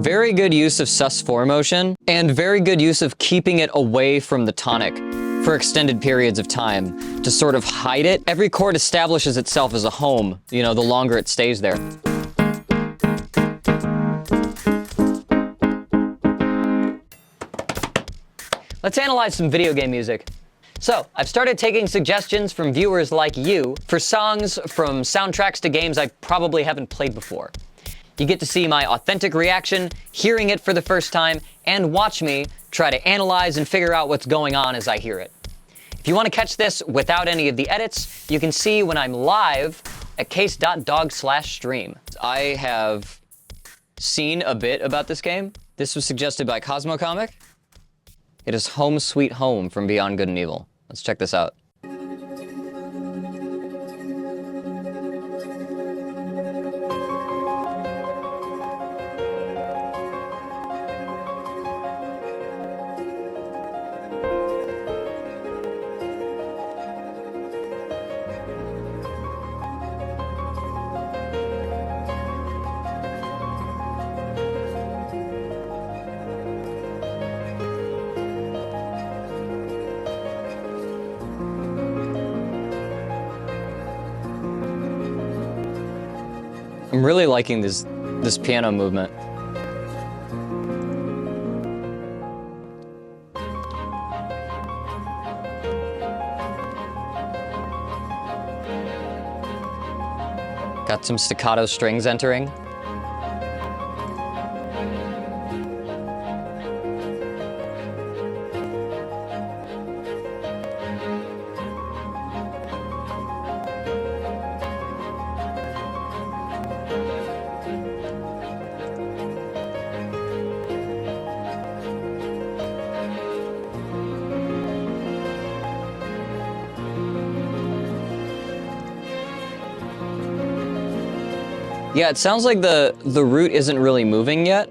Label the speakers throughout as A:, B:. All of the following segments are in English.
A: Very good use of sus4 motion, and very good use of keeping it away from the tonic for extended periods of time to sort of hide it. Every chord establishes itself as a home, you know, the longer it stays there. Let's analyze some video game music. So, I've started taking suggestions from viewers like you for songs from soundtracks to games I probably haven't played before. You get to see my authentic reaction, hearing it for the first time, and watch me try to analyze and figure out what's going on as I hear it. If you want to catch this without any of the edits, you can see when I'm live at case.dog/stream. I have seen a bit about this game. This was suggested by Cosmo Comic. It is Home Sweet Home from Beyond Good and Evil. Let's check this out. I'm really liking this piano movement. Got some staccato strings entering. Yeah, it sounds like the root isn't really moving yet.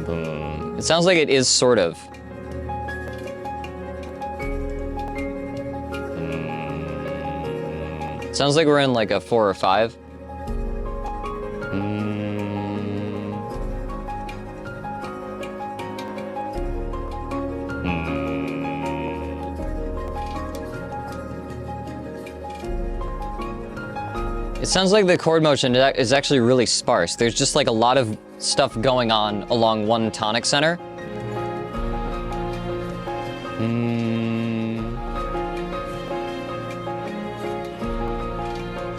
A: Boom. It sounds like it is sort of. It sounds like we're in like a 4 or 5. It sounds like the chord motion is actually really sparse. There's just like a lot of stuff going on along one tonic center.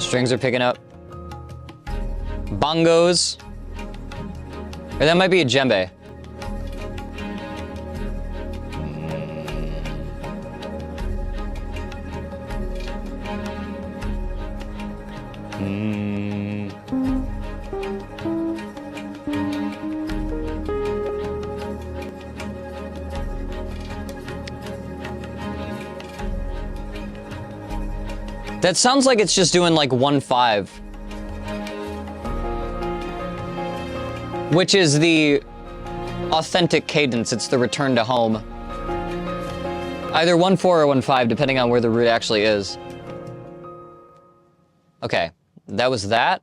A: Strings are picking up. Bongos. Or that might be a djembe. That sounds like it's just doing like 1/5. Which is the authentic cadence, it's the return to home. Either 1/4 or 1/5, depending on where the root actually is. Okay, that was that.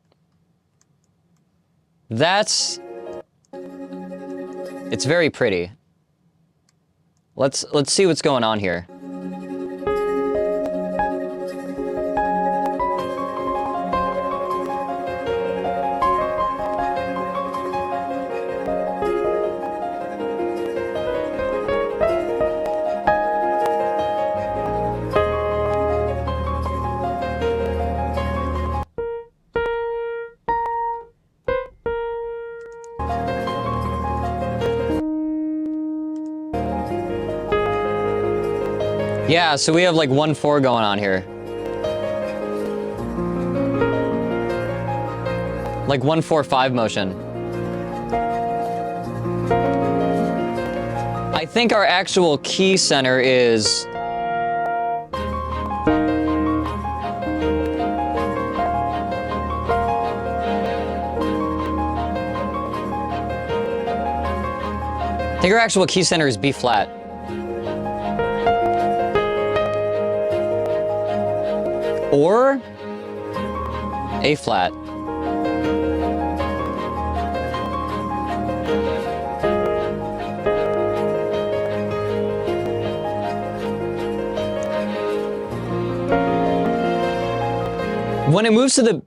A: That's... It's very pretty. Let's see what's going on here. Yeah, so we have like 1/4 going on here. Like 1/4/5 motion. I think our actual key center is... I think our actual key center is B flat. Or A flat. When it moves to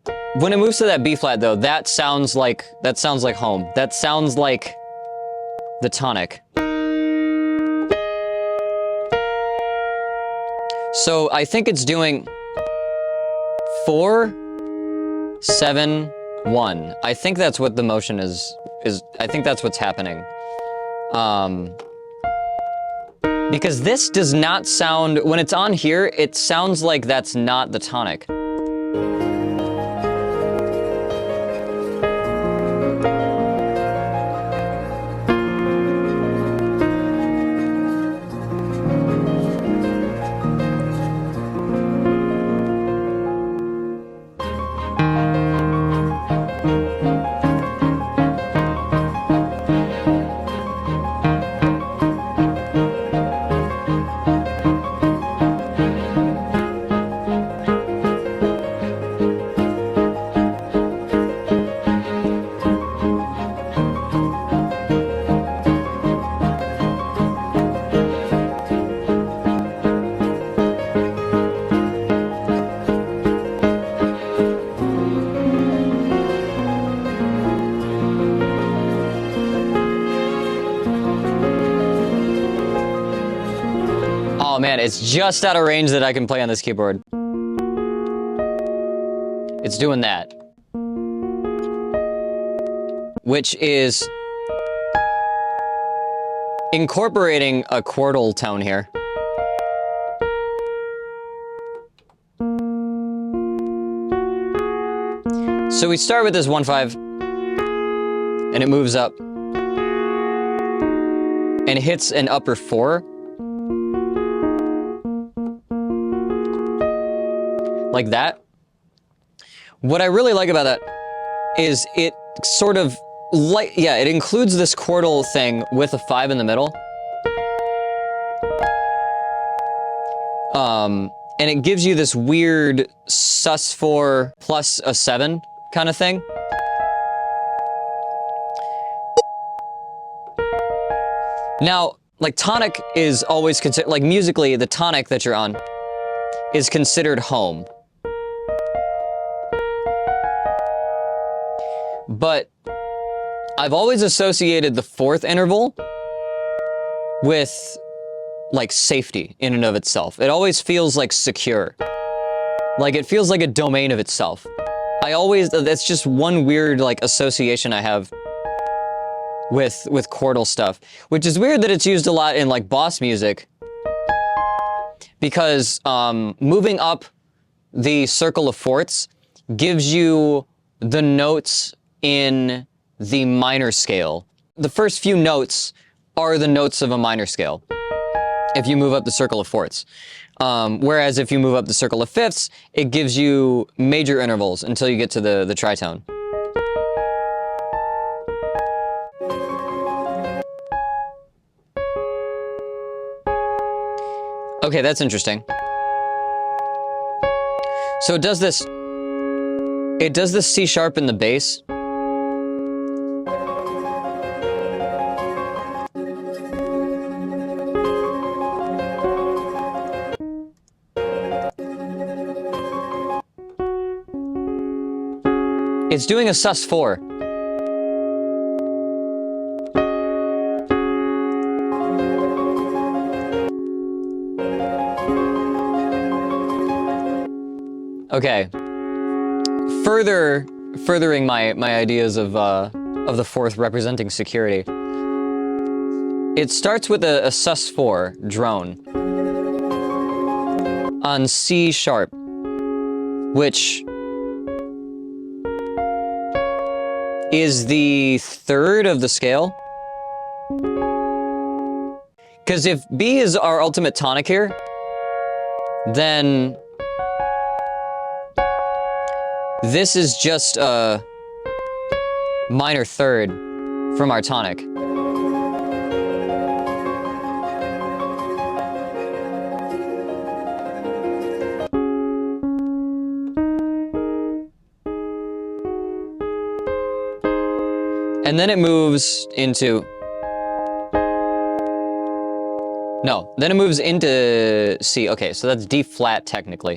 A: that B flat though, that sounds like home. That sounds like the tonic. So I think it's doing 4, 7, 1. I think that's what the motion is I think that's what's happening. Because this does not sound, when it's on here, it sounds like that's not the tonic. Oh man, it's just out of range that I can play on this keyboard. It's doing that. Which is incorporating a quartal tone here. So we start with this 1/5, and it moves up, and hits an upper 4. Like that. What I really like about that is it sort of like, yeah, it includes this quartal thing with a 5 in the middle. And it gives you this weird sus4 plus a 7 kind of thing. Now, like tonic is always considered, like musically, the tonic that you're on is considered home. But I've always associated the 4th interval with like safety in and of itself. It always feels like secure. Like it feels like a domain of itself. That's just one weird like association I have with chordal stuff, which is weird that it's used a lot in like boss music, because moving up the circle of fourths gives you the notes in the minor scale. The first few notes are the notes of a minor scale if you move up the circle of fourths. Whereas if you move up the circle of fifths, it gives you major intervals until you get to the tritone. Okay, that's interesting. So it does this C sharp in the bass. It's doing a sus4. Okay. Furthering my ideas of the 4th representing security. It starts with a sus4 drone on C sharp, which is the 3rd of the scale. Because if B is our ultimate tonic here, then this is just a minor 3rd from our tonic. And then it moves into... No, then it moves into C. Okay, so that's D flat technically.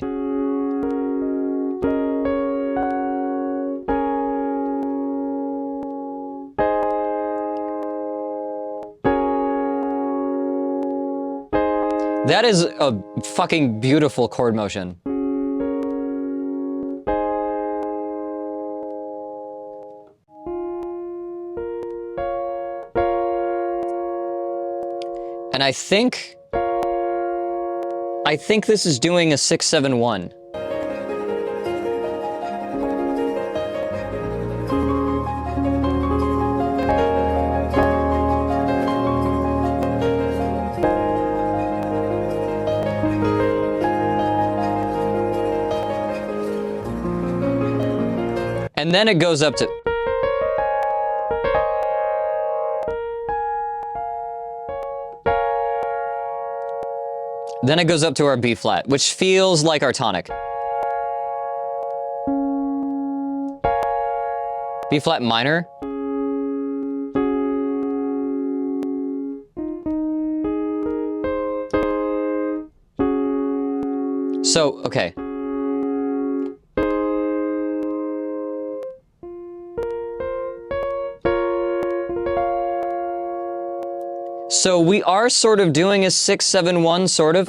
A: That is a fucking beautiful chord motion. And I think this is doing a 6-7-1. And then it goes up to... Then it goes up to our B flat, which feels like our tonic. B flat minor. So, okay. So we are sort of doing a 6-7-1, sort of.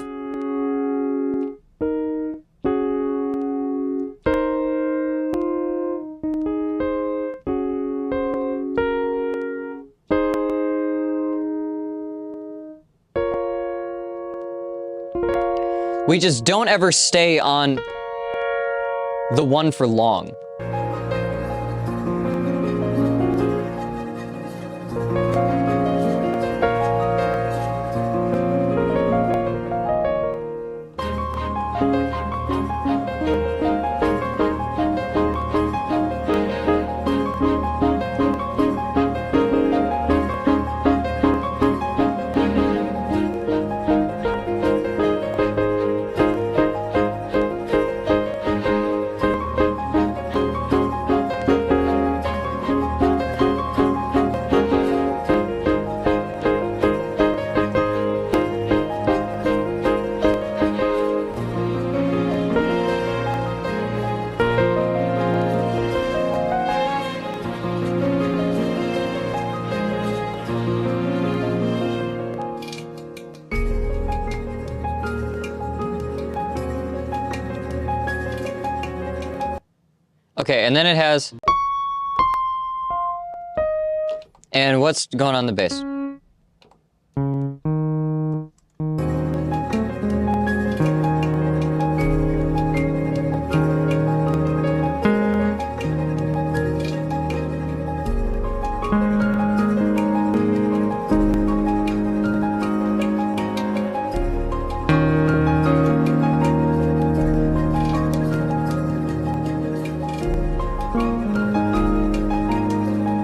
A: We just don't ever stay on the one for long. Okay, and then it has... And what's going on the bass?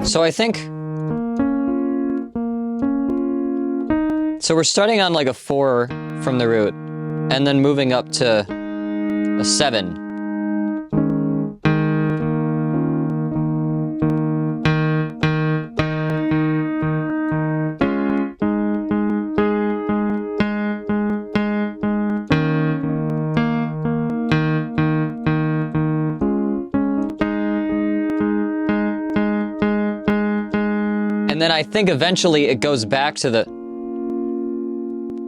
A: So I think... So we're starting on like a 4 from the root, and then moving up to a 7. And then I think eventually it goes back to the...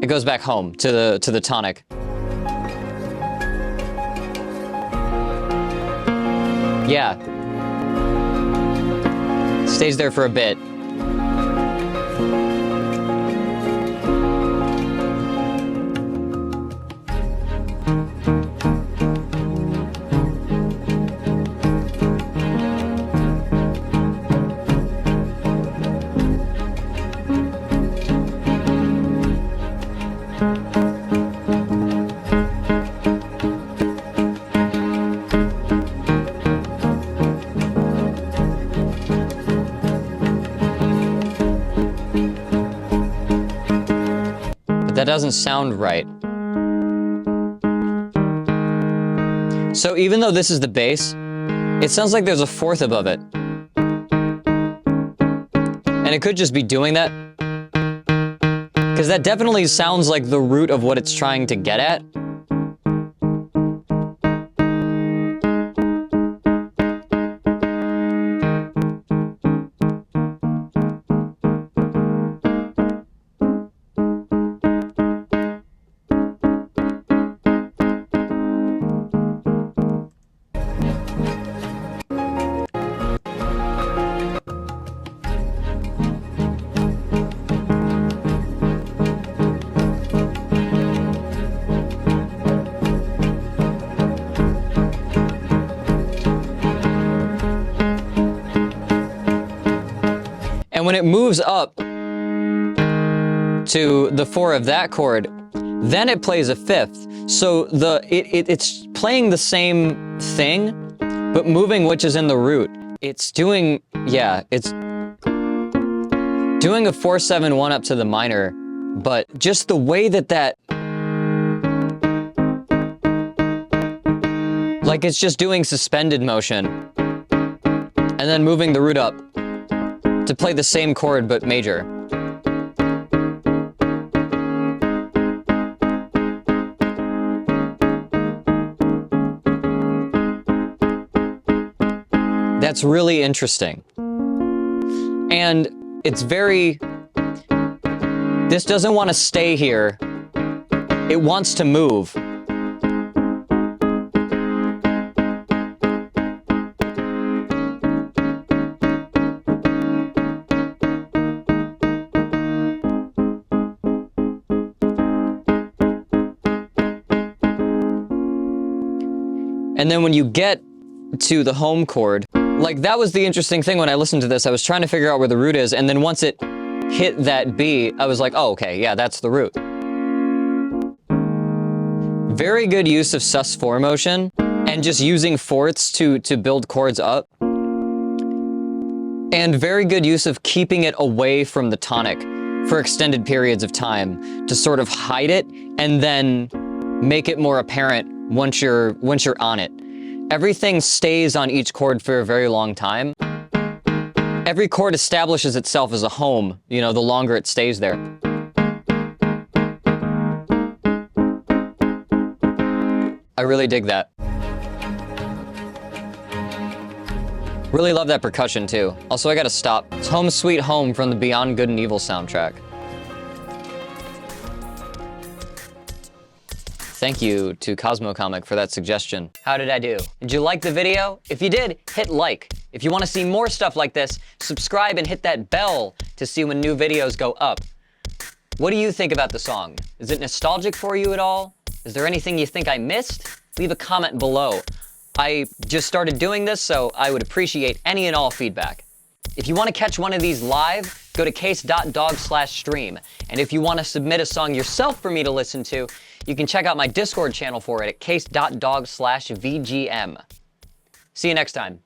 A: It goes back home to the tonic. Yeah. Stays there for a bit. That doesn't sound right. So even though this is the bass, it sounds like there's a 4th above it. And it could just be doing that. Because that definitely sounds like the root of what it's trying to get at. And when it moves up to the 4 of that chord, then it plays a 5th. So it's playing the same thing, but moving which is in the root. It's doing, yeah, it's doing a 4-7-1 up to the minor, but just the way that like it's just doing suspended motion and then moving the root up to play the same chord but major. That's really interesting. And it's very, this doesn't want to stay here. It wants to move. And then when you get to the home chord, like that was the interesting thing when I listened to this. I was trying to figure out where the root is, and then once it hit that B, I was like, oh, okay, yeah, that's the root. Very good use of sus4 motion, and just using fourths to build chords up. And very good use of keeping it away from the tonic for extended periods of time to sort of hide it and then make it more apparent once you're on it. Everything stays on each chord for a very long time. Every chord establishes itself as a home, you know, the longer it stays there. I really dig that. Really love that percussion too. Also, I gotta stop. It's Home Sweet Home from the Beyond Good and Evil soundtrack. Thank you to Cosmo Comic for that suggestion. How did I do? Did you like the video? If you did, hit like. If you want to see more stuff like this, subscribe and hit that bell to see when new videos go up. What do you think about the song? Is it nostalgic for you at all? Is there anything you think I missed? Leave a comment below. I just started doing this, so I would appreciate any and all feedback. If you want to catch one of these live, go to case.dog/stream. And if you want to submit a song yourself for me to listen to, you can check out my Discord channel for it at case.dog/VGM. See you next time.